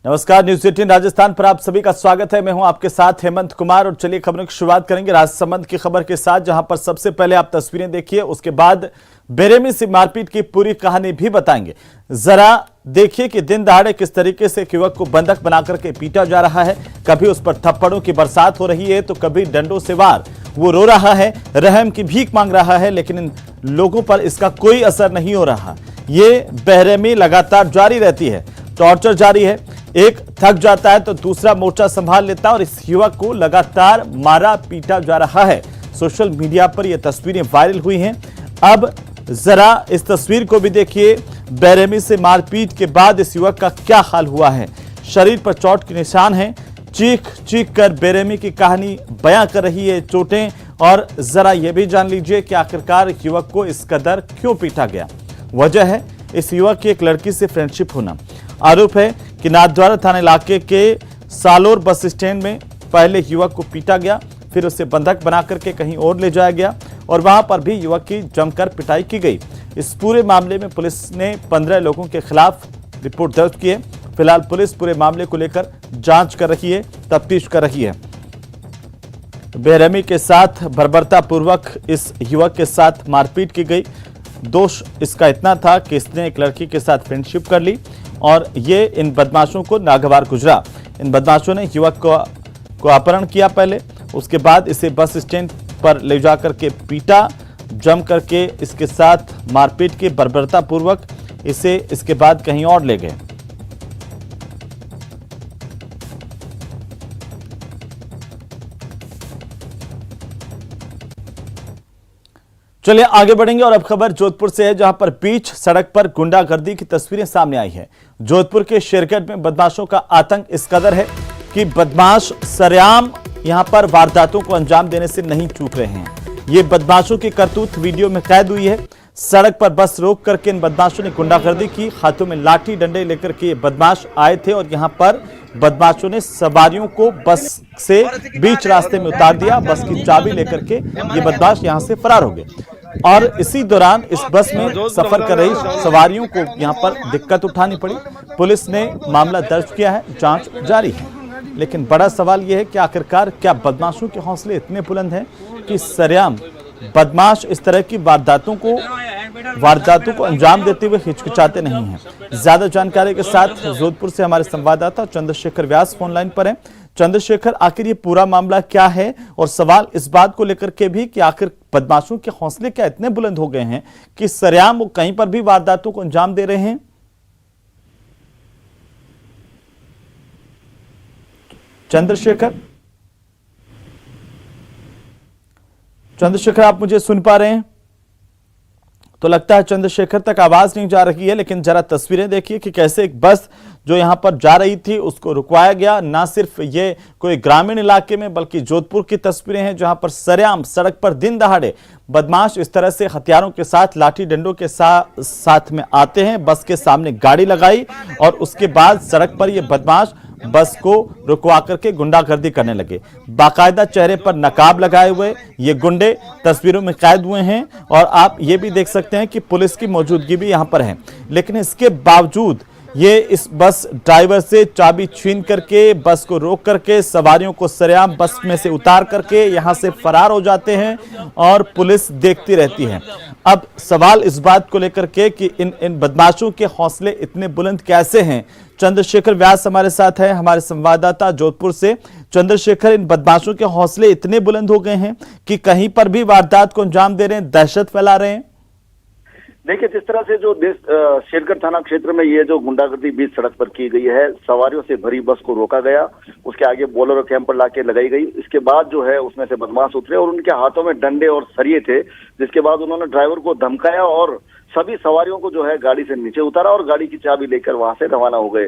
नमस्कार, न्यूज़ 18 राजस्थान पर आप सभी का स्वागत है। मैं हूं आपके साथ हेमंत कुमार और चलिए खबरों की शुरुआत करेंगे राजसमंद की खबर के साथ, जहां पर सबसे पहले आप तस्वीरें देखिए, उसके बाद बेरहमी से मारपीट की पूरी कहानी भी बताएंगे। जरा देखिए कि दिन दहाड़े किस तरीके से युवक को बंधक बनाकर के पीटा जा रहा है। कभी उस पर थप्पड़ों की बरसात हो रही है तो कभी डंडों से वार। वो रो रहा है, रहम की भीख मांग रहा है, लेकिन इन लोगों पर इसका कोई असर नहीं हो रहा। ये बेरहमी लगातार जारी रहती है, टॉर्चर जारी है। एक थक जाता है तो दूसरा मोर्चा संभाल लेता है और इस युवक को लगातार मारा पीटा जा रहा है। सोशल मीडिया पर यह तस्वीरें वायरल हुई हैं। अब जरा इस तस्वीर को भी देखिए। बेरहमी से मारपीट के बाद इस युवक का क्या हाल हुआ है। शरीर पर चोट के निशान हैं। चीख चीख कर बेरहमी की कहानी बयां कर रही है चोटें। और जरा यह भी जान लीजिए कि आखिरकार युवक को इस कदर क्यों पीटा गया। वजह है इस युवक की एक लड़की से फ्रेंडशिप होना। आरोप है कि नाथद्वारा थाना इलाके के सालोर बस स्टैंड में पहले युवक को पीटा गया, फिर उसे बंधक बना करके कहीं और ले जाया गया और वहां पर भी युवक की जमकर पिटाई की गई। इस पूरे मामले में पुलिस ने 15 लोगों के खिलाफ रिपोर्ट दर्ज की है। फिलहाल पुलिस पूरे मामले को लेकर जांच कर रही है, तफ्तीश कर रही है। बेरहमी के साथ बर्बरतापूर्वक इस युवक के साथ मारपीट की गई। दोष इसका इतना था कि इसने एक लड़की के साथ फ्रेंडशिप कर ली और ये इन बदमाशों को नागवार गुजरा। इन बदमाशों ने युवक को अपहरण किया पहले, उसके बाद इसे बस स्टैंड पर ले जाकर के पीटा, जम करके इसके साथ मारपीट की बर्बरतापूर्वक इसे इसके बाद कहीं और ले गए। चलिए आगे बढ़ेंगे और अब खबर जोधपुर से है, जहां पर बीच सड़क पर गुंडागर्दी की तस्वीरें सामने आई है। जोधपुर के शेरगढ़ में बदमाशों का आतंक इस कदर है कि बदमाश सरेआम यहां पर वारदातों को अंजाम देने से नहीं चूक रहे हैं। ये बदमाशों की करतूत वीडियो में कैद हुई है। सड़क पर बस रोक करके इन बदमाशों ने गुंडागर्दी की। हाथों में लाठी डंडे लेकर के बदमाश आए थे और यहां पर बदमाशों ने सवारियों को बस से बीच रास्ते में उतार दिया। बस की चाबी लेकर के ये बदमाश यहां से फरार हो गए और इसी दौरान इस बस में सफर कर रही सवारियों को यहां पर दिक्कत उठानी पड़ी। पुलिस ने मामला दर्ज किया है, जांच जारी है। लेकिन बड़ा सवाल यह है कि आखिरकार क्या बदमाशों के हौसले इतने बुलंद हैं कि सरेआम बदमाश इस तरह की वारदातों को अंजाम देते हुए हिचकिचाते नहीं हैं। ज्यादा जानकारी के साथ जोधपुर से हमारे संवाददाता चंद्रशेखर व्यास फोन लाइन पर हैं। चंद्रशेखर, आखिर ये पूरा मामला क्या है और सवाल इस बात को लेकर के भी कि आखिर बदमाशों के हौसले क्या इतने बुलंद हो गए हैं कि सरेआम वो कहीं पर भी वारदातों को अंजाम दे रहे हैं। चंद्रशेखर, आप मुझे सुन पा रहे हैं? तो लगता है चंद्रशेखर तक आवाज नहीं जा रही है, लेकिन जरा तस्वीरें देखिए कि कैसे एक बस जो यहां पर जा रही थी उसको रुकवाया गया। ना सिर्फ ये कोई ग्रामीण इलाके में बल्कि जोधपुर की तस्वीरें हैं, जहां पर सरेआम सड़क पर दिन दहाड़े बदमाश इस तरह से हथियारों के साथ, लाठी डंडों के साथ में आते हैं। बस के सामने गाड़ी लगाई और उसके बाद सड़क पर ये बदमाश बस को रुकवा करके गुंडागर्दी करने लगे। बाकायदा चेहरे पर नकाब लगाए हुए ये गुंडे तस्वीरों में कैद हुए हैं और आप ये भी देख सकते हैं कि पुलिस की मौजूदगी भी यहां पर है। लेकिन इसके बावजूद ये इस बस ड्राइवर से चाबी छीन करके, बस को रोक करके, सवारियों को सरेआम बस में से उतार करके यहां से फरार हो जाते हैं और पुलिस देखती रहती है। अब सवाल इस बात को लेकर के कि इन बदमाशों के हौसले इतने बुलंद कैसे हैं। चंद्रशेखर व्यास हमारे साथ है, हमारे संवाददाता जोधपुर से। चंद्रशेखर, इन बदमाशों के हौसले इतने बुलंद हो गए हैं कि कहीं पर भी वारदात को अंजाम दे रहे हैं, दहशत फैला रहे हैं। देखिए, जिस तरह से जो शेरगढ़ थाना क्षेत्र में ये जो गुंडागर्दी बीच सड़क पर की गई है, सवारियों से भरी बस को रोका गया, उसके आगे बोलेरो कैंपर लाके लगाई गई। इसके बाद जो है उसमें से बदमाश उतरे और उनके हाथों में डंडे और सरिये थे, जिसके बाद उन्होंने ड्राइवर को धमकाया और सभी सवारियों को जो है गाड़ी से नीचे उतारा और गाड़ी की चाबी लेकर वहां से रवाना हो गए।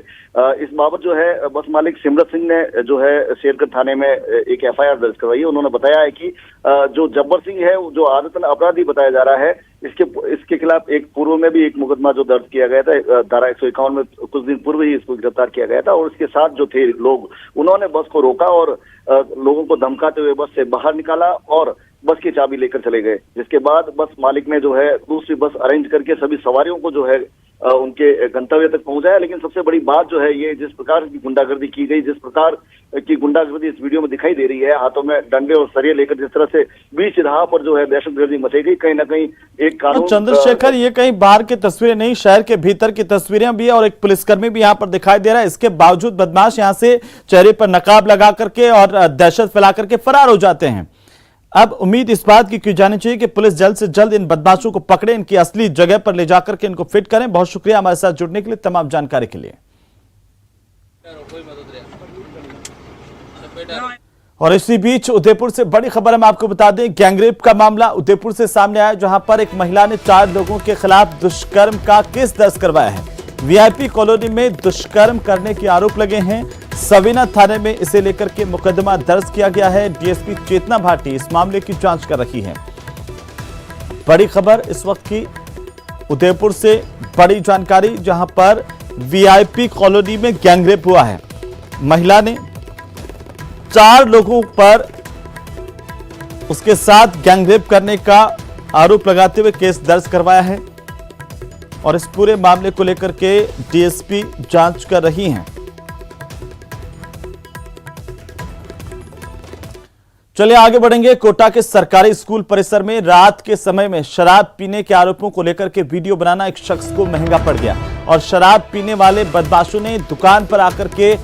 इस बाबत जो है बस मालिक सिमरत सिंह ने जो है शेरगढ़ थाने में एक FIR दर्ज करवाई है। उन्होंने बताया है कि जो जब्बर सिंह है, जो आदतन अपराधी बताया जा रहा है, इसके खिलाफ एक पूर्व में भी एक मुकदमा जो दर्ज किया गया था, धारा 151 में कुछ दिन पूर्व ही इसको गिरफ्तार किया गया था। और इसके साथ जो थे लोग, उन्होंने बस को रोका और लोगों को धमकाते हुए बस से बाहर निकाला और बस की चाबी लेकर चले गए। जिसके बाद बस मालिक ने जो है दूसरी बस अरेंज करके सभी सवारियों को जो है उनके गंतव्य तक पहुंचाया। लेकिन सबसे बड़ी बात जो है ये जिस प्रकार की गुंडागर्दी की गई, जिस प्रकार की गुंडागर्दी इस वीडियो में दिखाई दे रही है, हाथों में डंडे और सरिये लेकर जिस तरह से बीच राह पर जो है दहशतगर्दी मची गई, कहीं ना कहीं एक कानून। चंद्रशेखर, ये कहीं बाहर की तस्वीरें नहीं, शहर के भीतर की तस्वीरें भी है और एक पुलिसकर्मी भी यहाँ पर दिखाई दे रहा है। इसके बावजूद बदमाश यहाँ से चेहरे पर नकाब लगा करके और दहशत फैला करके फरार हो जाते हैं। अब उम्मीद इस बात की की जानी चाहिए कि पुलिस जल्द से जल्द इन बदमाशों को पकड़े, इनकी असली जगह पर ले जाकर के इनको फिट करें। बहुत शुक्रिया हमारे साथ जुड़ने के लिए, तमाम जानकारी के लिए। और इसी बीच उदयपुर से बड़ी खबर हम आपको बता दें, गैंगरेप का मामला उदयपुर से सामने आया, जहां पर एक महिला ने 4 लोगों के खिलाफ दुष्कर्म का केस दर्ज करवाया है। वीआईपी कॉलोनी में दुष्कर्म करने के आरोप लगे हैं। सवीना थाने में इसे लेकर के मुकदमा दर्ज किया गया है। डीएसपी चेतना भाटी इस मामले की जांच कर रही है। बड़ी खबर इस वक्त की उदयपुर से, बड़ी जानकारी, जहां पर वीआईपी कॉलोनी में गैंगरेप हुआ है। महिला ने 4 लोगों पर उसके साथ गैंगरेप करने का आरोप लगाते हुए केस दर्ज करवाया है और इस पूरे मामले को लेकर के डीएसपी जांच कर रही हैं। चलिए आगे बढ़ेंगे। कोटा के सरकारी स्कूल परिसर में रात के समय में शराब पीने के आरोपों को लेकर के वीडियो बनाना एक शख्स को महंगा पड़ गया और शराब पीने वाले बदमाशों ने दुकान पर आकर के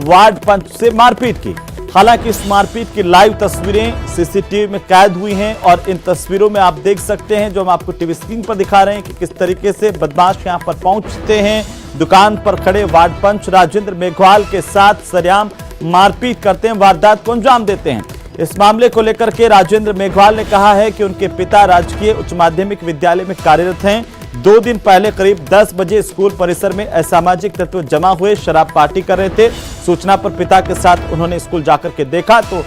वार्ड पंच से मारपीट की। हालांकि इस मारपीट की लाइव तस्वीरें सीसीटीवी में कैद हुई हैं और इन तस्वीरों में आप देख सकते हैं, जो हम आपको टीवी स्क्रीन पर दिखा रहे हैं, कि किस तरीके से बदमाश यहां पर पहुंचते हैं, दुकान पर खड़े वार्ड पंच राजेंद्र मेघवाल के साथ सरेआम मारपीट करते हैं, वारदात को अंजाम देते हैं। इस मामले को लेकर के राजेंद्र मेघवाल ने कहा है कि उनके पिता राजकीय उच्च माध्यमिक विद्यालय में कार्यरत हैं। 2 दिन पहले करीब 10 बजे स्कूल परिसर में असामाजिक तत्व जमा हुए शराब पार्टी कर रहे थे। सूचना पर पिता के साथ उन्होंने स्कूल जाकर के देखा तो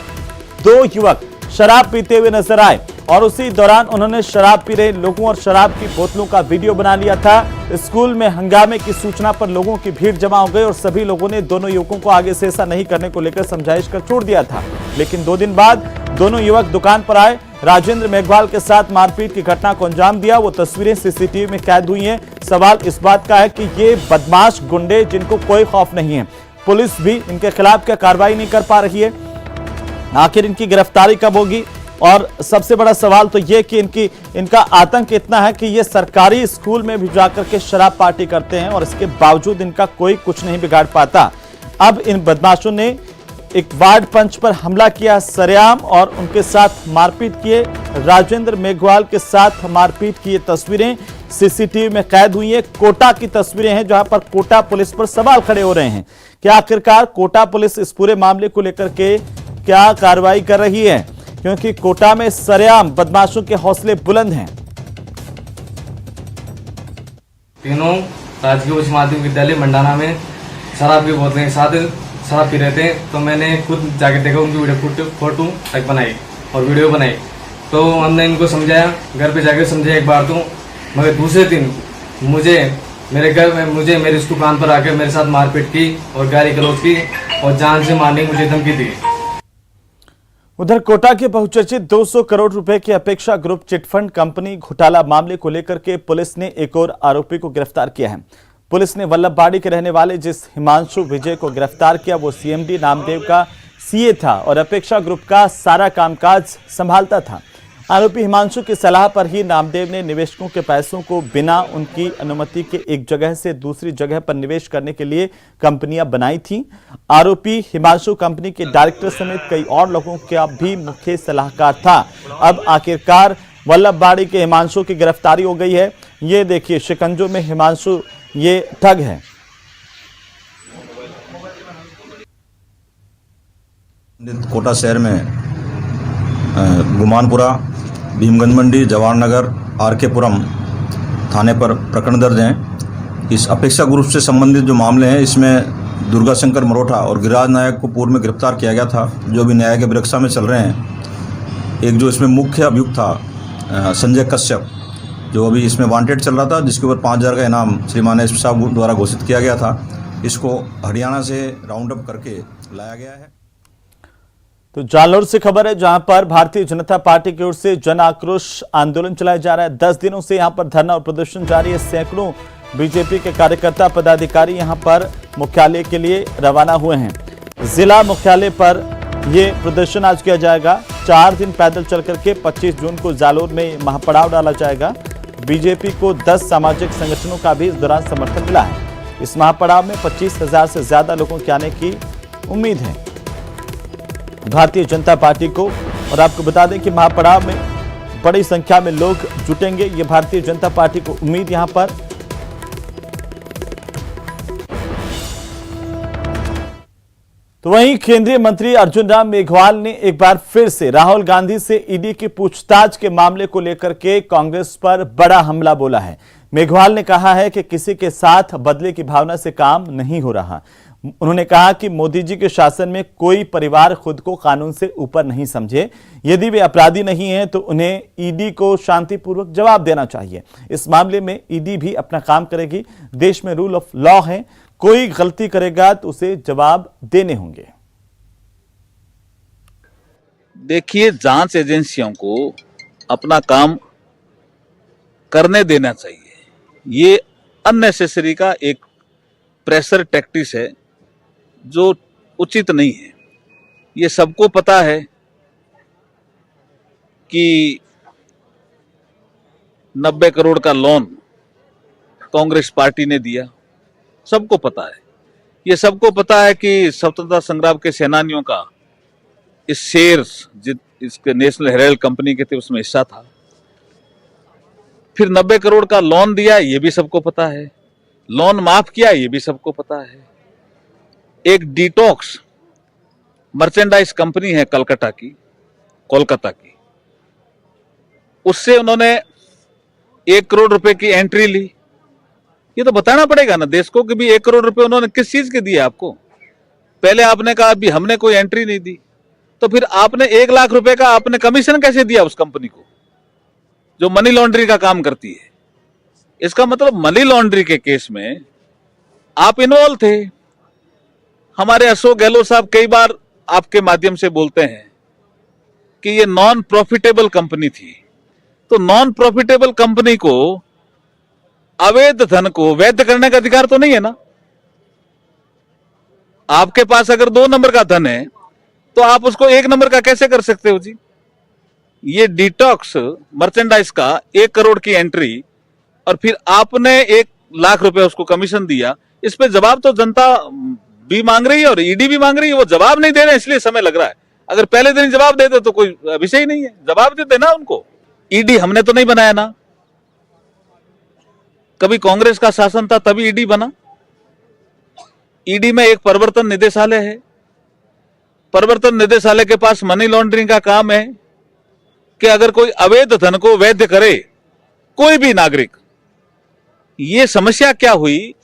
2 युवक शराब पीते हुए नजर आए और उसी दौरान उन्होंने शराब पी रहे लोगों और शराब की बोतलों का वीडियो बना लिया था। स्कूल में हंगामे की सूचना पर लोगों की भीड़ जमा हो गई और सभी लोगों ने दोनों युवकों को आगे से ऐसा नहीं करने को लेकर समझाइश कर छोड़ दिया था। लेकिन 2 दिन बाद दोनों युवक दुकान पर आए, राजेंद्र मेघवाल के साथ मारपीट की घटना को अंजाम दिया। वो तस्वीरें सीसीटीवी में कैद हुई हैं। सवाल इस बात का है कि ये बदमाश गुंडे जिनको कोई खौफ नहीं है, पुलिस भी इनके खिलाफ क्या कार्रवाई नहीं कर पा रही है? आखिर इनकी गिरफ्तारी कब होगी? और सबसे बड़ा सवाल तो ये कि इनका आतंक इतना है कि ये सरकारी स्कूल में भी जाकर के शराब पार्टी करते हैं और इसके बावजूद इनका कोई कुछ नहीं बिगाड़ पाता। अब इन बदमाशों ने एक वार्ड पंच पर हमला किया सरेआम और उनके साथ मारपीट किए। राजेंद्र मेघवाल के साथ मारपीट की ये तस्वीरें सीसीटीवी में कैद हुई है। कोटा की तस्वीरें हैं, जहां पर कोटा पुलिस पर सवाल खड़े हो रहे हैं कि आखिरकार कोटा पुलिस इस पूरे मामले को लेकर के क्या कार्रवाई कर रही है, क्योंकि कोटा में सरेआम बदमाशों के हौसले बुलंद हैं। तीनों राजकीय उच्च माध्यमिक विद्यालय मंडाना में शराब की बोतलें साथ शराब पी रहे थे। तो मैंने खुद जाके देखा, उनकी वीडियो फोटो तक बनाई और वीडियो बनाई। तो हमने इनको समझाया, घर पे जाके समझाया एक बार तो, मगर दूसरे दिन मुझे मेरे घर में मेरी इस दुकान पर आकर मेरे साथ मारपीट की और गाली गलौज की और जान से मारने की मुझे धमकी दी। उधर कोटा के बहुचर्चित 200 करोड़ रुपए की अपेक्षा ग्रुप चिटफंड कंपनी घोटाला मामले को लेकर के पुलिस ने एक और आरोपी को गिरफ्तार किया है। पुलिस ने वल्लभबाड़ी के रहने वाले जिस हिमांशु विजय को गिरफ्तार किया, वो सीएमडी नामदेव का सीए था और अपेक्षा ग्रुप का सारा कामकाज संभालता था। आरोपी हिमांशु की सलाह पर ही नामदेव ने निवेशकों के पैसों को बिना उनकी अनुमति के एक जगह से दूसरी जगह पर निवेश करने के लिए कंपनियां बनाई थीं। आरोपी हिमांशु कंपनी के डायरेक्टर समेत कई और लोगों का भी मुख्य सलाहकार था। अब आखिरकार वल्लभबाड़ी के हिमांशु की गिरफ्तारी हो गई है। ये देखिए, शिकंजों में हिमांशु ये ठग है। कोटा शहर में गुमानपुरा, भीमगंज मंडी, जवाहर नगर, आरकेपुरम थाने पर प्रकरण दर्ज हैं। इस अपेक्षा ग्रुप से संबंधित जो मामले हैं, इसमें दुर्गा शंकर मरोठा और गिरिराज नायक को पूर्व में गिरफ्तार किया गया था, जो भी न्याय के वृक्षा में चल रहे हैं। एक जो इसमें मुख्य अभियुक्त था संजय कश्यप, जो अभी इसमें वांटेड चल रहा था, जिसके ऊपर 5000 का इनाम श्रीमान एसपी साहब द्वारा घोषित किया गया था। इसको हरियाणा से राउंड अप करके लाया गया है। तो जालोर से खबर है, जहां पर भारतीय जनता पार्टी की ओर से जन आक्रोश आंदोलन चलाया जा रहा है। 10 दिनों से यहां पर धरना और प्रदर्शन जारी है। सैकड़ों बीजेपी के कार्यकर्ता पदाधिकारी यहां पर मुख्यालय के लिए रवाना हुए हैं। जिला मुख्यालय पर यह प्रदर्शन आज किया जाएगा। 4 दिन पैदल चल करके 25 जून को जालोर में महापड़ाव डाला जाएगा। बीजेपी को 10 सामाजिक संगठनों का भी इस दौरान समर्थन मिला है। इस महापड़ाव में 25,000 से ज्यादा लोगों के आने की उम्मीद है भारतीय जनता पार्टी को। और आपको बता दें कि महापड़ाव में बड़ी संख्या में लोग जुटेंगे, ये भारतीय जनता पार्टी को उम्मीद यहां पर। तो वहीं केंद्रीय मंत्री अर्जुन राम मेघवाल ने एक बार फिर से राहुल गांधी से ईडी की पूछताछ के मामले को लेकर के कांग्रेस पर बड़ा हमला बोला है। मेघवाल ने कहा है कि किसी के साथ बदले की भावना से काम नहीं हो रहा। उन्होंने कहा कि मोदी जी के शासन में कोई परिवार खुद को कानून से ऊपर नहीं समझे। यदि वे अपराधी नहीं हैं तो उन्हें ईडी को शांतिपूर्वक जवाब देना चाहिए। इस मामले में ईडी भी अपना काम करेगी। देश में रूल ऑफ लॉ है, कोई गलती करेगा तो उसे जवाब देने होंगे। देखिए, जांच एजेंसियों को अपना काम करने देना चाहिए। ये अननेसेसरी का एक प्रेशर टैक्टिस है जो उचित नहीं है। ये सबको पता है कि 90 करोड़ का लोन कांग्रेस पार्टी ने दिया, सबको पता है। ये सबको पता है कि स्वतंत्रता संग्राम के सेनानियों का इस शेयर्स इसके नेशनल हेराल्ड कंपनी के थे उसमें हिस्सा था। फिर 90 करोड़ का लोन दिया, ये भी सबको पता है। लोन माफ किया, ये भी सबको पता है। एक डिटॉक्स मर्चेंडाइज कंपनी है कोलकाता की, उससे उन्होंने 1 करोड़ रुपए की एंट्री ली। ये तो बताना पड़ेगा ना देश को कि भी 1 करोड़ रुपए उन्होंने किस चीज के दिए आपको। पहले आपने कहा अभी हमने कोई एंट्री नहीं दी, तो फिर आपने 1 लाख रुपए का आपने कमीशन कैसे दिया उस कंपनी को जो मनी लॉन्ड्रिंग का काम करती है। इसका मतलब मनी लॉन्ड्रिंग के केस में आप इन्वॉल्व थे। हमारे अशोक गहलोत साहब कई बार आपके माध्यम से बोलते हैं कि ये नॉन प्रॉफिटेबल कंपनी थी। तो नॉन प्रॉफिटेबल कंपनी को अवैध धन को वैध करने का अधिकार तो नहीं है ना। आपके पास अगर 2 नंबर का धन है तो आप उसको 1 नंबर का कैसे कर सकते हो जी। ये डिटॉक्स मर्चेंडाइज का 1 करोड़ की एंट्री और फिर आपने 1 लाख रुपए उसको कमीशन दिया, इस पे जवाब तो जनता भी मांग रही है और ईडी भी मांग रही है। वो जवाब नहीं दे रहे इसलिए समय लग रहा है। अगर पहले दिन जवाब देते तो कोई विषय ही नहीं है, जवाब देते ना उनको। ईडी हमने तो नहीं बनाया ना, कभी कांग्रेस का शासन था तभी ईडी बना। ईडी में एक प्रवर्तन निदेशालय है। प्रवर्तन निदेशालय के पास मनी लॉन्ड्रिंग का काम है कि अगर कोई अवैध धन को वैध करे कोई भी नागरिक। ये समस्या क्या हुई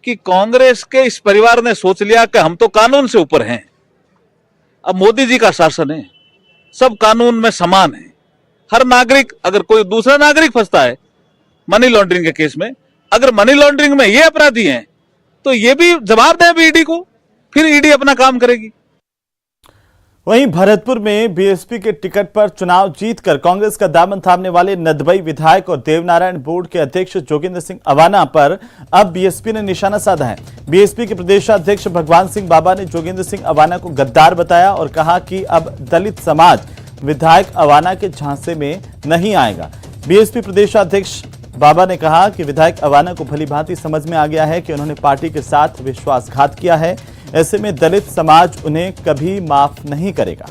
कि कांग्रेस के इस परिवार ने सोच लिया कि हम तो कानून से ऊपर हैं। अब मोदी जी का शासन है, सब कानून में समान है। हर नागरिक, अगर कोई दूसरा नागरिक फंसता है मनी लॉन्ड्रिंग के केस में, अगर मनी लॉन्ड्रिंग में ये अपराधी हैं तो ये भी जवाब दें ईडी को, फिर ईडी अपना काम करेगी। वहीं भरतपुर में बीएसपी के टिकट पर चुनाव जीतकर कांग्रेस का दामन थामने वाले नदबई विधायक और देवनारायण बोर्ड के अध्यक्ष जोगेंद्र सिंह अवाना पर अब बीएसपी ने निशाना साधा है। बीएसपी के प्रदेशाध्यक्ष भगवान सिंह बाबा ने जोगेंद्र सिंह अवाना को गद्दार बताया और कहा कि अब दलित समाज विधायक अवाना के झांसे में नहीं आएगा। बीएसपी प्रदेशाध्यक्ष बाबा ने कहा कि विधायक अवाना को भली भांति समझ में आ गया है कि उन्होंने पार्टी के साथ विश्वासघात किया है। ऐसे में दलित समाज उन्हें कभी माफ नहीं करेगा।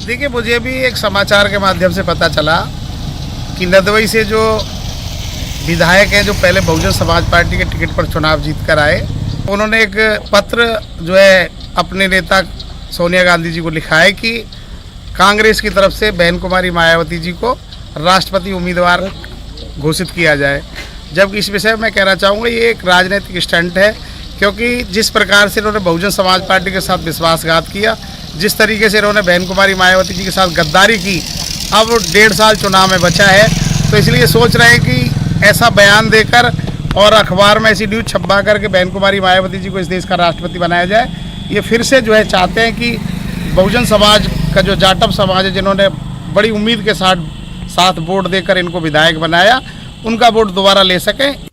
देखिए, मुझे भी एक समाचार के माध्यम से पता चला कि नदवई से जो विधायक हैं जो पहले बहुजन समाज पार्टी के टिकट पर चुनाव जीत कर आए, उन्होंने एक पत्र जो है अपने नेता सोनिया गांधी जी को लिखा है कि कांग्रेस की तरफ से बहन कुमारी मायावती जी को राष्ट्रपति उम्मीदवार घोषित किया जाए। जबकि इस विषय में मैं कहना चाहूँगा ये एक राजनीतिक स्टंट है, क्योंकि जिस प्रकार से इन्होंने बहुजन समाज पार्टी के साथ विश्वासघात किया, जिस तरीके से इन्होंने बहन कुमारी मायावती जी के साथ गद्दारी की, अब 1.5 साल चुनाव में बचा है, तो इसलिए सोच रहे हैं कि ऐसा बयान देकर और अखबार में ऐसी न्यूज़ छपवा करके बहन कुमारी मायावती जी को इस देश का राष्ट्रपति बनाया जाए। ये फिर से जो है चाहते हैं कि बहुजन समाज का जो जाटव समाज है, जिन्होंने बड़ी उम्मीद के साथ वोट देकर इनको विधायक बनाया, उनका वोट दोबारा ले सकें।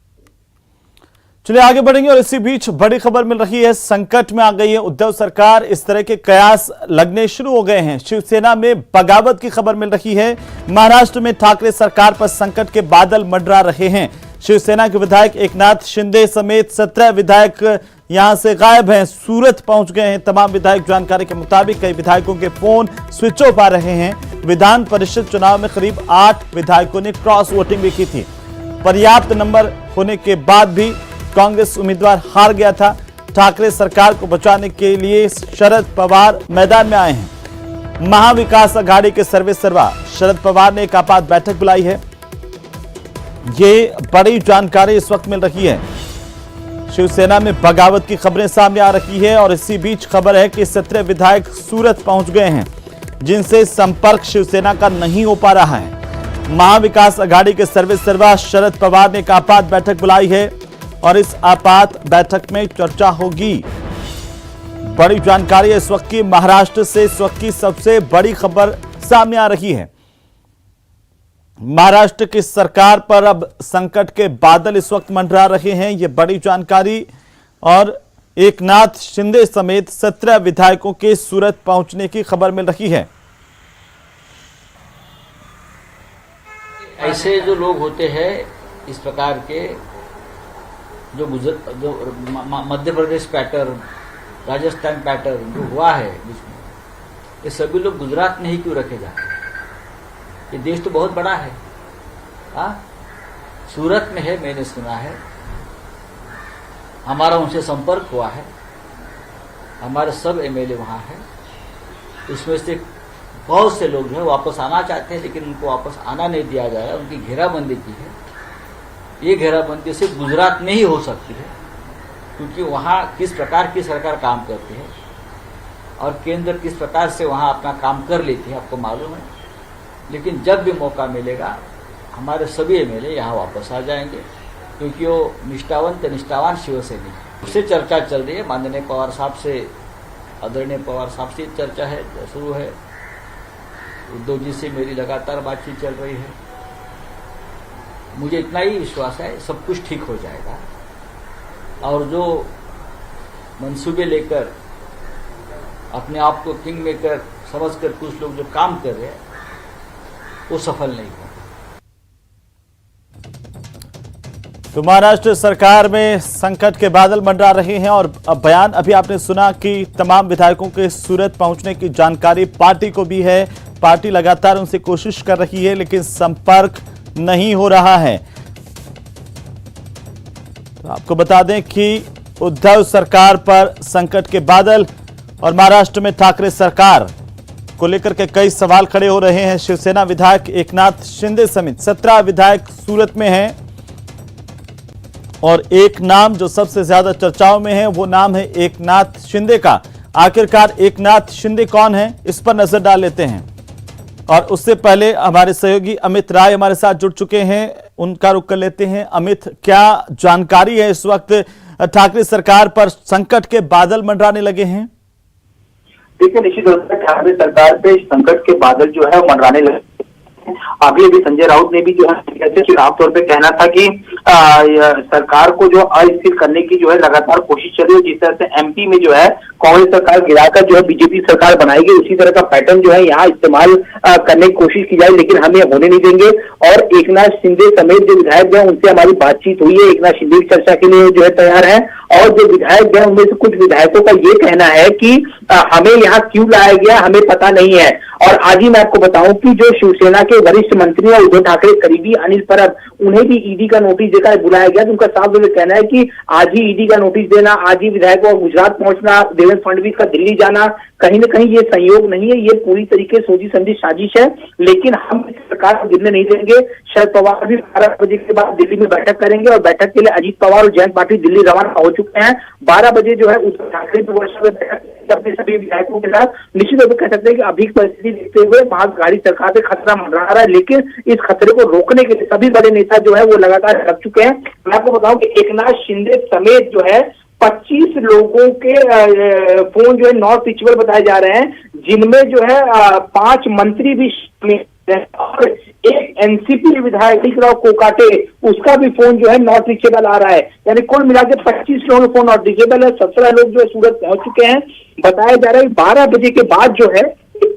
चलिए आगे बढ़ेंगे। और इसी बीच बड़ी खबर मिल रही है, संकट में आ गई है उद्धव सरकार। इस तरह के कयास लगने शुरू हो गए हैं। शिवसेना में बगावत की खबर मिल रही है। महाराष्ट्र में ठाकरे सरकार पर संकट के बादल मंडरा रहे हैं। शिवसेना के विधायक एकनाथ शिंदे समेत 17 विधायक यहां से गायब हैं, सूरत पहुंच गए हैं। तमाम विधायक जानकारी के मुताबिक कई विधायकों के फोन स्विच ऑफ आ रहे हैं। विधान परिषद चुनाव में करीब 8 विधायकों ने क्रॉस वोटिंग भी की थी। पर्याप्त नंबर होने के बाद भी कांग्रेस उम्मीदवार हार गया था। ठाकरे सरकार को बचाने के लिए शरद पवार मैदान में आए हैं। महाविकास अघाड़ी के सर्वेसर्वा शरद पवार ने एक आपात बैठक बुलाई है। ये बड़ी जानकारी इस वक्त मिल रही है। शिवसेना में बगावत की खबरें सामने आ रही है और इसी बीच खबर है कि 17 विधायक सूरत पहुंच गए हैं, जिनसे संपर्क शिवसेना का नहीं हो पा रहा है। महाविकास अघाड़ी के सर्वेसर्वा शरद पवार ने एक आपात बैठक बुलाई है और इस आपात बैठक में चर्चा होगी। बड़ी जानकारी इस वक्त की महाराष्ट्र से इस वक्त की सबसे बड़ी खबर सामने आ रही है। महाराष्ट्र की सरकार पर अब संकट के बादल इस वक्त मंडरा रहे हैं, ये बड़ी जानकारी। और एकनाथ शिंदे समेत 17 विधायकों के सूरत पहुंचने की खबर मिल रही है। ऐसे जो लोग होते हैं, इस प्रकार के जो मध्य प्रदेश पैटर्न, राजस्थान पैटर्न जो हुआ है जिसमें, ये सभी लोग गुजरात में ही क्यों रखे जाते हैं? ये देश तो बहुत बड़ा है। सूरत में है, मैंने सुना है, हमारा उनसे संपर्क हुआ है, हमारे सब एमएलए वहां है। उसमें से बहुत से लोग जो है वापस आना चाहते हैं, लेकिन उनको वापस आना नहीं दिया जा रहा है। उनकी घेराबंदी की है। ये घेराबंदी सिर्फ गुजरात में ही हो सकती है, क्योंकि वहां किस प्रकार की सरकार काम करती है और केंद्र किस प्रकार से वहां अपना काम कर लेती है, आपको मालूम है। लेकिन जब भी मौका मिलेगा हमारे सभी एमएलए यहाँ वापस आ जाएंगे, क्योंकि वो निष्ठावान शिवसैनिक है। उससे चर्चा चल रही है, माननीय पवार साहब से, आदरणीय पवार साहब से चर्चा है, शुरू है। उद्धव जी से मेरी लगातार बातचीत चल रही है। मुझे इतना ही विश्वास है सब कुछ ठीक हो जाएगा। और जो मंसूबे लेकर अपने आप को किंग मेकर समझकर कुछ लोग जो काम कर रहे हैं, वो सफल नहीं हुआ। तो महाराष्ट्र सरकार में संकट के बादल मंडरा रहे हैं और अब बयान अभी आपने सुना कि तमाम विधायकों के सूरत पहुंचने की जानकारी पार्टी को भी है। पार्टी लगातार उनसे कोशिश कर रही है, लेकिन संपर्क नहीं हो रहा है। तो आपको बता दें कि उद्धव सरकार पर संकट के बादल और महाराष्ट्र में ठाकरे सरकार को लेकर के कई सवाल खड़े हो रहे हैं। शिवसेना विधायक एकनाथ शिंदे समेत 17 विधायक सूरत में हैं और एक नाम जो सबसे ज्यादा चर्चाओं में है वो नाम है एकनाथ शिंदे का। आखिरकार एकनाथ शिंदे कौन है, इस पर नजर डाल लेते हैं। और उससे पहले हमारे सहयोगी अमित राय हमारे साथ जुड़ चुके हैं, उनका रुख कर लेते हैं। अमित, क्या जानकारी है इस वक्त ठाकरे सरकार पर संकट के बादल मंडराने लगे हैं? देखिए, निश्चित रूप से ठाकरे सरकार पे संकट के बादल जो है मंडराने लगे। अभी संजय राउत ने भी जो है चुनाव तौर पे कहना था कि सरकार को जो अस्थिर करने की जो है लगातार कोशिश चल रही है। जिस तरह से एमपी में जो है कांग्रेस सरकार गिराकर जो है बीजेपी सरकार बनाएगी, उसी तरह का पैटर्न जो है यहाँ इस्तेमाल करने की कोशिश की जाए, लेकिन हम ये होने नहीं देंगे। और एकनाथ शिंदे समेत जो विधायक हैं उनसे हमारी बातचीत हुई है। एकनाथ शिंदे की चर्चा के लिए जो है तैयार है और जो विधायक हैं उनमें से कुछ विधायकों का ये कहना है कि हमें यहाँ क्यों लाया गया हमें पता नहीं है। और आज ही मैं आपको बताऊं कि जो शिवसेना के वरिष्ठ मंत्री और उद्धव ठाकरे करीबी अनिल परब, उन्हें भी ईडी का नोटिस देकर बुलाया गया। तो उनका साफ तौर पर कहना है कि आज ही ईडी का नोटिस देना, आज ही विधायकों को गुजरात पहुंचना, देवेंद्र फडणवीस का दिल्ली जाना, कहीं ना कहीं ये संयोग नहीं है, ये पूरी तरीके सोची समझी साजिश है। लेकिन हम सरकार को गिरने नहीं देंगे। शरद पवार भी 12 बजे के बाद दिल्ली में बैठक करेंगे और बैठक के लिए अजीत पवार और जयंत पाटिल दिल्ली रवाना हो चुके हैं। 12 बजे जो है उद्धव ठाकरे भी वर्षा में बैठक अपने सभी विधायकों के साथ निश्चित रूप से कह सकते हैं कि अभी की परिस्थिति देखते हुए महाविकास अघाड़ी सरकार पे खतरा मंडरा रहा है, लेकिन इस खतरे को रोकने के लिए सभी बड़े नेता जो है वो लगातार लग चुके हैं। मैं आपको बताऊं कि एकनाथ शिंदे समेत जो है 25 लोगों के फोन जो है नॉट रीचेबल बताए जा रहे हैं, जिनमें जो है 5 मंत्री भी और एक एनसीपी विधायक टिकराव कोकाटे, उसका भी फोन जो है नॉट रीचेबल आ रहा है। यानी कुल मिलाकर 25 लोगों के फोन नॉट रीचेबल है। 17 लोग जो है सूरत पहुंच चुके हैं। बताया जा रहा है 12 बजे के बाद जो है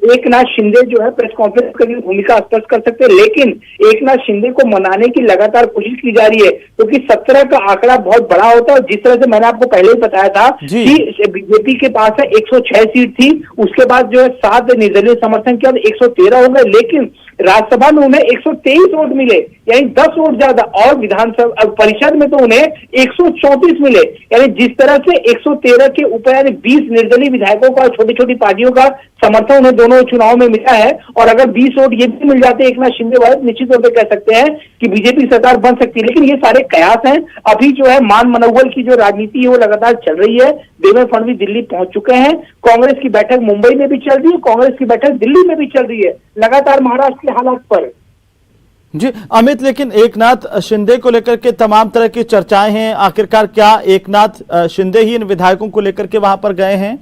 एकनाथ शिंदे जो है प्रेस कॉन्फ्रेंस करके भूमिका स्पष्ट कर सकते हैं, लेकिन एकनाथ शिंदे को मनाने की लगातार कोशिश की जा रही है, क्योंकि 17 का आंकड़ा बहुत बड़ा होता है। जिस तरह से मैंने आपको पहले ही बताया था कि बीजेपी के पास है 106 सीट थी, उसके बाद जो है 7 निर्दलीय समर्थन किया, 113 हो गए, लेकिन राज्यसभा में उन्हें 123 वोट मिले, यानी 10 वोट ज्यादा, और विधानसभा परिषद में तो उन्हें 134 मिले। यानी जिस तरह से 113 के ऊपर यानी 20 निर्दलीय विधायकों का, छोटी छोटी पार्टियों का समर्थन उन्हें दोनों चुनाव में मिला है, और अगर 20 वोट ये भी मिल जाते एकनाथ शिंदे वाले, निश्चित तौर पर कह सकते हैं कि बीजेपी सरकार बन सकती है। लेकिन ये सारे कयास हैं। अभी जो है मान मनोबल की जो राजनीति है वो लगातार चल रही है। देवेंद्र फडणवीस दिल्ली पहुंच चुके हैं, कांग्रेस की बैठक मुंबई में भी चल रही है, कांग्रेस की बैठक दिल्ली में भी चल रही है, लगातार महाराष्ट्र के हालात पर। जी अमित, लेकिन एकनाथ शिंदे को लेकर के तमाम तरह की चर्चाएं हैं। आखिरकार क्या एकनाथ शिंदे ही इन विधायकों को लेकर के वहां पर गए हैं?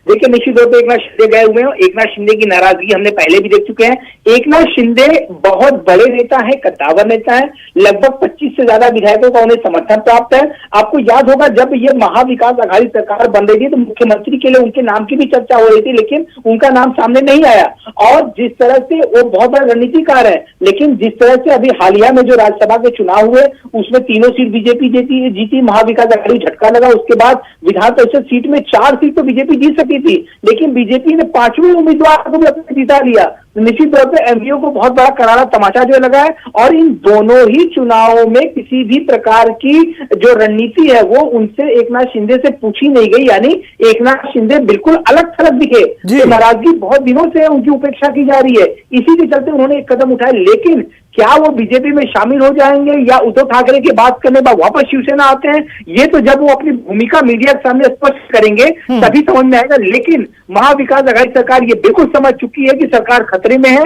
देखिए, निश्चित तौर पर एकनाथ शिंदे गए हुए हैं। एकनाथ शिंदे की नाराजगी हमने पहले भी देख चुके हैं। एकनाथ शिंदे बहुत बड़े नेता हैं, कद्दावर नेता हैं। लगभग 25 से ज्यादा विधायकों का उन्हें समर्थन प्राप्त है। आपको याद होगा जब ये महाविकास अघाड़ी सरकार बन रही थी तो मुख्यमंत्री के लिए उनके नाम की भी चर्चा हो रही थी, लेकिन उनका नाम सामने नहीं आया। और जिस तरह से वो बहुत बड़ा रणनीतिकार है, लेकिन जिस तरह से अभी हालिया में जो राज्यसभा के चुनाव हुए उसमें 3 सीट बीजेपी जीती, महाविकास अघाड़ी झटका लगा। उसके बाद विधान परिषद सीट में 4 सीट तो बीजेपी जीत सकी थी, लेकिन बीजेपी ने 5वें उम्मीदवार को भी अपने जिता लिया। निश्चित तौर पर एमवीओ को बहुत बड़ा करारा तमाचा जो लगा है, और इन दोनों ही चुनावों में किसी भी प्रकार की जो रणनीति है वो उनसे एकनाथ शिंदे से पूछी नहीं गई। यानी एकनाथ शिंदे बिल्कुल अलग थलग दिखे। तो नाराजगी बहुत दिनों से उनकी उपेक्षा की जा रही है, इसी के चलते उन्होंने एक कदम उठाया। लेकिन क्या वो बीजेपी में शामिल हो जाएंगे या उद्धव ठाकरे की बात करने बाद वापस शिवसेना आते हैं, ये तो जब वो अपनी भूमिका मीडिया के सामने स्पष्ट करेंगे तभी समझ में आएगा। लेकिन महाविकास अघाड़ी सरकार ये बिल्कुल समझ चुकी है कि सरकार खतरे में है,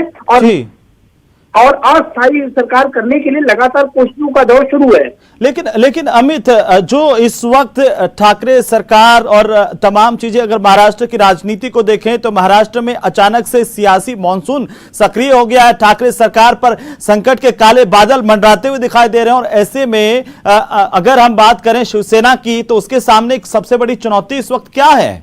और अस्थायी सरकार करने के लिए लगातार कोशिशों का दौर शुरू है। लेकिन अमित, जो इस वक्त ठाकरे सरकार और तमाम चीजें, अगर महाराष्ट्र की राजनीति को देखें तो महाराष्ट्र में अचानक से सियासी मॉनसून सक्रिय हो गया है। ठाकरे सरकार पर संकट के काले बादल मंडराते हुए दिखाई दे रहे हैं, और ऐसे में अगर हम बात करें शिवसेना की तो उसके सामने एक सबसे बड़ी चुनौती इस वक्त क्या है?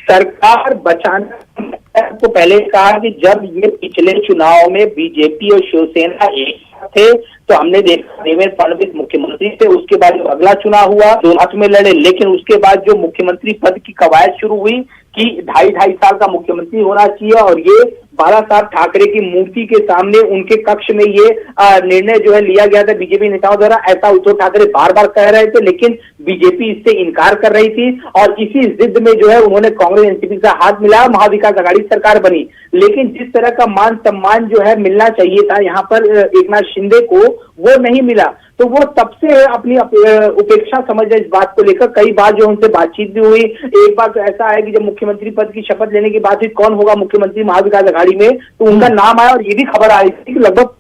सरकार बचाना। तो पहले कहा कि जब ये पिछले चुनाव में बीजेपी और शिवसेना एक साथ थे तो हमने देखा देवेंद्र फडणवीस मुख्यमंत्री थे, उसके बाद जो अगला चुनाव हुआ दोनों हाथ में लड़े, लेकिन उसके बाद जो मुख्यमंत्री पद की कवायद शुरू हुई कि 2.5 साल का मुख्यमंत्री होना चाहिए, और ये बाला साहब ठाकरे की मूर्ति के सामने उनके कक्ष में ये निर्णय जो है लिया गया था बीजेपी नेताओं द्वारा। ऐसा उद्धव ठाकरे बार बार कह रहे थे, लेकिन बीजेपी इससे इनकार कर रही थी, और इसी जिद में जो है उन्होंने कांग्रेस एनसीपी से हाथ मिलाया, महाविकास अघाड़ी सरकार बनी। लेकिन जिस तरह का मान सम्मान जो है मिलना चाहिए था यहाँ पर एकनाथ शिंदे को, वो नहीं मिला। तो वो तब से अपनी उपेक्षा समझ रहे इस बात को लेकर। कई बार जो उनसे बातचीत भी हुई। एक बार तो ऐसा है कि जब मुख्यमंत्री पद की शपथ लेने की बात हुई कौन होगा मुख्यमंत्री महाविकास अघाड़ी में, तो उनका नाम आया, और ये भी खबर आ रही थी कि लगभग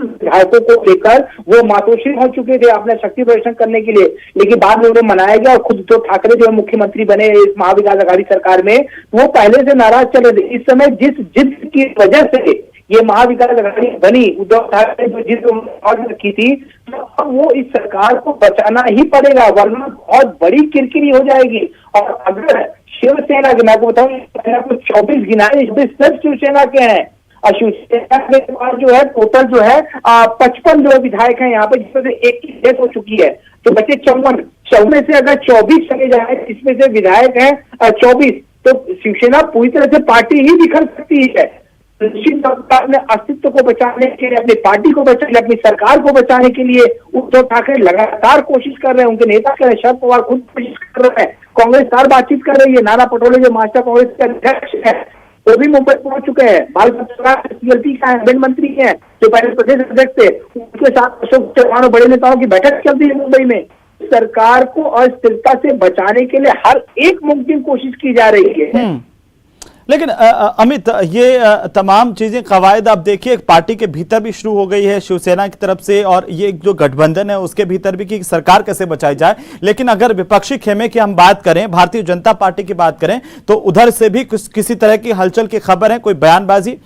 विधायकों को लेकर वो मातोश्री हो चुके थे अपने शक्ति प्रदर्शन करने के लिए, लेकिन बाद में उन्हें मनाया गया, और खुद तो ठाकरे जो मुख्यमंत्री बने इस महाविकास अघाड़ी सरकार में, वो पहले से नाराज चल रहे थे। इस समय जिस जिद की वजह से ये महाविकास अघाड़ी बनी, उद्धव ठाकरे जो जिद रखी थी, तो वो इस सरकार को बचाना ही पड़ेगा, वरना बहुत बड़ी किरकिरी हो जाएगी। और अगर शिवसेना के, मैं आपको बताऊं, 24 गिनाए, 24 सिर्फ शिवसेना के हैं, और शिवसेना के पास जो है टोटल जो है 55 जो विधायक हैं यहाँ पे, जिसमें से एक की डेथ हो चुकी है, तो बचे 54 में से अगर 24 चले जाए, इसमें से विधायक हैं 24, तो शिवसेना पूरी तरह से पार्टी ही बिखर सकती है। निश्चित सरकार ने अस्तित्व को बचाने के लिए, अपनी पार्टी को बचाने, अपनी सरकार को बचाने के लिए उद्धव ठाकरे लगातार कोशिश कर रहे हैं, उनके नेता कर रहे हैं, शरद पवार खुद कोशिश कर रहे हैं, कांग्रेस सरकार बातचीत कर रही है, नाना पटोले जो मास्टर कांग्रेस के अध्यक्ष है वो भी मुंबई पहुंच चुके हैं, बाल सीएलपी का है, मंत्री हैं जो पहले प्रदेश अध्यक्ष थे, उनके साथ अशोक चौहान और बड़े नेताओं की बैठक चलती है मुंबई में। सरकार को अस्थिरता से बचाने के लिए हर एक मुमकिन कोशिश की जा रही है। लेकिन अमित, ये तमाम चीजें कवायद आप देखिए पार्टी के भीतर भी शुरू हो गई है शिवसेना की तरफ से, और ये जो गठबंधन है उसके भीतर भी कि सरकार कैसे बचाई जाए। लेकिन अगर विपक्षी खेमे की हम बात करें, भारतीय जनता पार्टी की बात करें, तो उधर से भी किसी तरह की हलचल की खबर है, कोई बयानबाजी?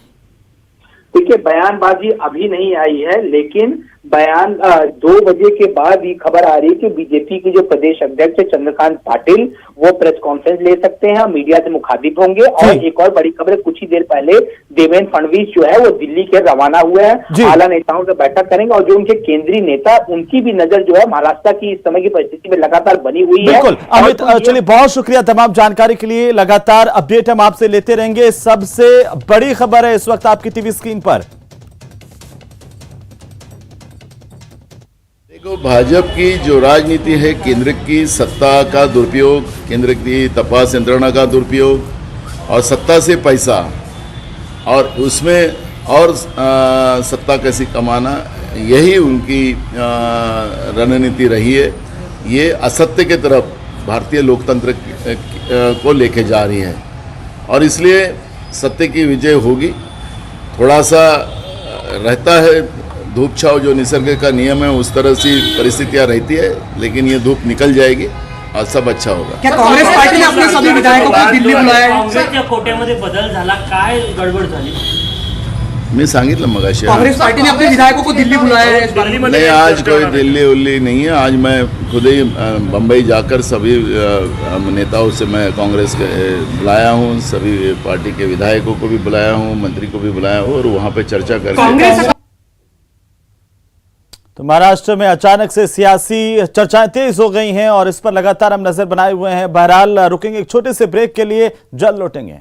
देखिए, बयानबाजी अभी नहीं आई है, लेकिन बयान 2 बजे के बाद ये खबर आ रही है कि बीजेपी के जो प्रदेश अध्यक्ष है चंद्रकांत पाटिल, वो प्रेस कॉन्फ्रेंस ले सकते हैं, मीडिया से मुखातिब होंगे। और एक और बड़ी खबर, कुछ ही देर पहले देवेंद्र फडणवीस जो है वो दिल्ली के रवाना हुए हैं, आला नेताओं से बैठक करेंगे, और जो उनके केंद्रीय नेता, उनकी भी नजर जो है महाराष्ट्र की इस समय की परिस्थिति में लगातार बनी हुई है। बिल्कुल अमित, चलिए बहुत शुक्रिया तमाम जानकारी के लिए। लगातार अपडेट हम आपसे लेते रहेंगे। सबसे बड़ी खबर है इस वक्त आपकी टीवी स्क्रीन पर। देखो, भाजपा की जो राजनीति है, केंद्र की सत्ता का दुरुपयोग, केंद्र की तपास यंत्रणा का दुरुपयोग और सत्ता से पैसा, और उसमें और सत्ता कैसी कमाना, यही उनकी रणनीति रही है। ये असत्य की तरफ भारतीय लोकतंत्र को लेके जा रही है, और इसलिए सत्य की विजय होगी। थोड़ा सा रहता है धूप छाव, जो निसर्ग का नियम है, उस तरह से परिस्थितियां रहती है, लेकिन ये धूप निकल जाएगी और सब अच्छा होगा। क्या काँग्रेस पार्टीने आपल्या सभी विधायकों को दिल्ली बुलाया? काँग्रेसच्या कोट्यामध्ये बदल झाला, काय गडबड झाली? मी सांगितलं मगाशी, कांग्रेस पार्टी ने अपने विधायकों को दिल्ली बुलाया है। नहीं, आज कोई दिल्ली उल्ली नहीं है। आज मैं खुद ही बम्बई जाकर सभी नेताओं से मैं कांग्रेस के बुलाया हूँ, सभी पार्टी के विधायकों को भी बुलाया हूँ, मंत्री को भी बुलाया हूँ, और वहाँ पे चर्चा करके। तो महाराष्ट्र में अचानक से सियासी चर्चाएं तेज हो गई हैं और इस पर लगातार हम नजर बनाए हुए हैं। बहरहाल रुकेंगे एक छोटे से ब्रेक के लिए, जल्द लौटेंगे।